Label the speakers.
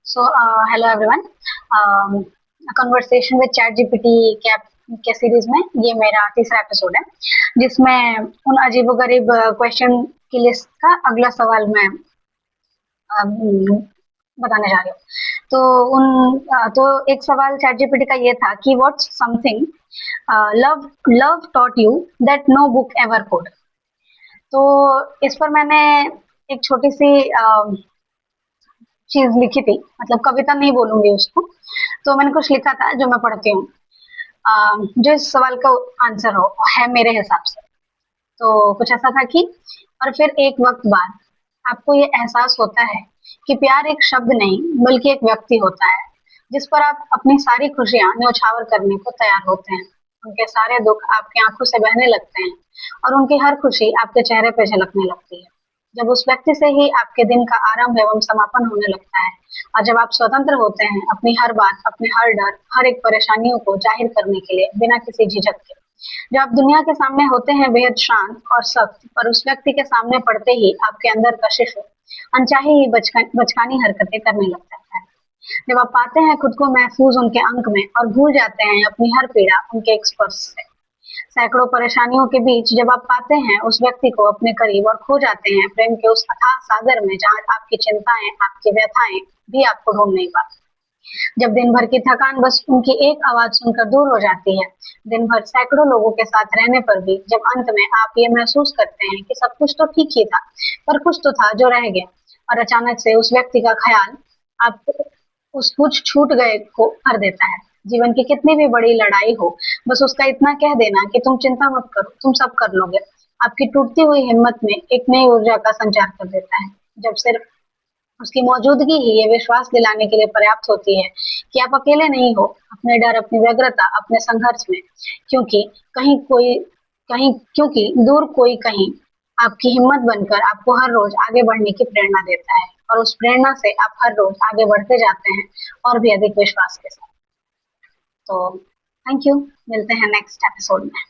Speaker 1: Hello everyone. Conversation with chat GPT के series में ये मेरा तीसरा एपिसोड है, जिसमें उन अजीबोगरीब क्वेश्चन की लिस्ट का अगला सवाल मैं बताने जा रही हूँ। तो एक सवाल चैट जीपीटी का ये था कि what's something love love taught you that no book ever could. तो इस पर मैंने एक छोटी सी चीज लिखी थी, मतलब कविता नहीं बोलूंगी उसको। तो मैंने कुछ लिखा था जो मैं पढ़ती हूँ, जो इस सवाल का आंसर हो है मेरे हिसाब से। तो कुछ ऐसा था कि और फिर एक वक्त बाद आपको ये एहसास होता है कि प्यार एक शब्द नहीं बल्कि एक व्यक्ति होता है, जिस पर आप अपनी सारी खुशियां न्यौछावर करने को तैयार होते हैं। उनके सारे दुख आपकी आंखों से बहने लगते हैं और उनकी हर खुशी आपके चेहरे पे झलकने लगती है। जब उस व्यक्ति से ही आपके दिन का आरंभ एवं समापन होने लगता है, और जब आप स्वतंत्र होते हैं अपनी हर बात, अपने हर डर, हर एक परेशानियों को जाहिर करने के लिए बिना किसी झिझक के। जब आप दुनिया के सामने होते हैं बेहद शांत और सख्त, पर उस व्यक्ति के सामने पड़ते ही आपके अंदर का शिशु अनचाही ही बचकानी हरकतें करने लग जाता है। जब आप पाते हैं खुद को महफूज उनके अंक में और भूल जाते हैं अपनी हर पीड़ा उनके एक स्पर्श से। सैकड़ों परेशानियों के बीच जब आप पाते हैं उस व्यक्ति को अपने करीब और खो जाते हैं प्रेम के उस अथाह सागर में जहां आपकी चिंताएं, आपकी व्यथाएं भी आपको ढूंढ नहीं पाती। जब दिन भर की थकान बस उनकी एक आवाज सुनकर दूर हो जाती है, दिन भर सैकड़ों लोगों के साथ रहने पर भी जब अंत में आप ये महसूस करते हैं कि सब कुछ तो ठीक ही था, पर कुछ तो था जो रह गया, और अचानक से उस व्यक्ति का ख्याल आपको उस कुछ छूट गए को भर देता है। जीवन की कितनी भी बड़ी लड़ाई हो, बस उसका इतना कह देना कि तुम चिंता मत करो, तुम सब कर लोगे, आपकी टूटती हुई हिम्मत में एक नई ऊर्जा का संचार कर देता है। जब सिर्फ उसकी मौजूदगी ही ये विश्वास दिलाने के लिए पर्याप्त होती है कि आप अकेले नहीं हो अपने डर, अपनी व्यग्रता, अपने संघर्ष में। क्योंकि क्योंकि दूर कोई कहीं आपकी हिम्मत बनकर आपको हर रोज आगे बढ़ने की प्रेरणा देता है, और उस प्रेरणा से आप हर रोज आगे बढ़ते जाते हैं और भी अधिक विश्वास के साथ। तो थैंक यू, मिलते हैं नेक्स्ट एपिसोड में।